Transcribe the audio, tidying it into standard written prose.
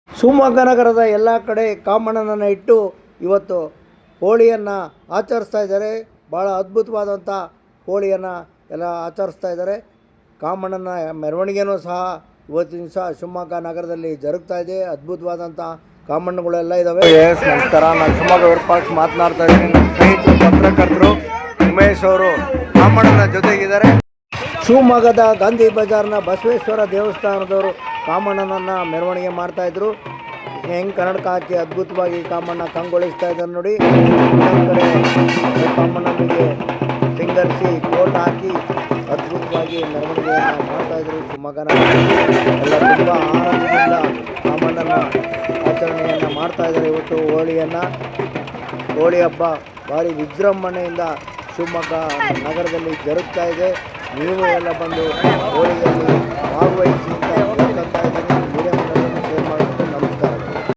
ಶಿವಮೊಗ್ಗ ನಗರದ ಎಲ್ಲ ಕಡೆ ಕಾಮಣ್ಣನನ್ನು ಇಟ್ಟು ಇವತ್ತು ಹೋಳಿಯನ್ನು ಆಚರಿಸ್ತಾ ಇದ್ದಾರೆ. ಭಾಳ ಅದ್ಭುತವಾದಂಥ ಹೋಳಿಯನ್ನು ಎಲ್ಲ ಆಚರಿಸ್ತಾ ಇದ್ದಾರೆ. ಕಾಮಣ್ಣನ ಮೆರವಣಿಗೆನೂ ಸಹ ಇವತ್ತಿನ ದಿವಸ ಶಿವಮೊಗ್ಗ ನಗರದಲ್ಲಿ ಜರುಗ್ತಾ ಇದೆ. ಅದ್ಭುತವಾದಂಥ ಕಾಮಣ್ಣಗಳೆಲ್ಲ ಇದ್ದಾವೆ. ನಮಸ್ಕಾರ, ನಾನು ಶಿವಮೊಗ್ಗ ವಿರೂಪಾಕ್ಷ ಮಾತನಾಡ್ತಾ ಇದ್ದೀನಿ. ನಮ್ಮ ಸ್ನೇಹಿತರು ಪತ್ರಕರ್ತರು ಉಮೇಶ್ ಅವರು ಕಾಮಣ್ಣನ ಜೊತೆಗಿದ್ದಾರೆ. ಶಿವಮೊಗ್ಗದ ಗಾಂಧಿ ಬಜಾರ್ನ ಬಸವೇಶ್ವರ ದೇವಸ್ಥಾನದವರು ಕಾಮಣ್ಣನನ್ನು ಮೆರವಣಿಗೆ ಮಾಡ್ತಾಯಿದ್ರು. ಹೆಂಗೆ ಕನ್ನಡಕ ಹಾಕಿ ಅದ್ಭುತವಾಗಿ ಕಾಮಣ್ಣ ಕಂಗೊಳಿಸ್ತಾ ಇದ್ದಾರೆ ನೋಡಿ. ಇನ್ನೊಂದು ಕಡೆ ಕಾಮಣ್ಣನಿಗೆ ಸಿಂಗರಿಸಿ ಕೋಟ್ ಹಾಕಿ ಅದ್ಭುತವಾಗಿ ಮೆರವಣಿಗೆಯನ್ನು ಮಾಡ್ತಾಯಿದ್ರು. ಶಿವಮೊಗ್ಗನ ಎಲ್ಲ ತುಂಬ ಆನಂದದಿಂದ ಕಾಮಣ್ಣನ ಆಚರಣೆಯನ್ನು ಮಾಡ್ತಾಯಿದ್ದಾರೆ. ಇವತ್ತು ಹೋಳಿ ಹಬ್ಬ ಭಾರಿ ವಿಜೃಂಭಣೆಯಿಂದ ಶಿವಮೊಗ್ಗ ನಗರದಲ್ಲಿ ಜರುಗ್ತಾ ಇದೆ. ನೀವು ಎಲ್ಲ ಬಂದು ಹೋಳಿಯಲ್ಲಿ ಭಾಗವಹಿಸಿ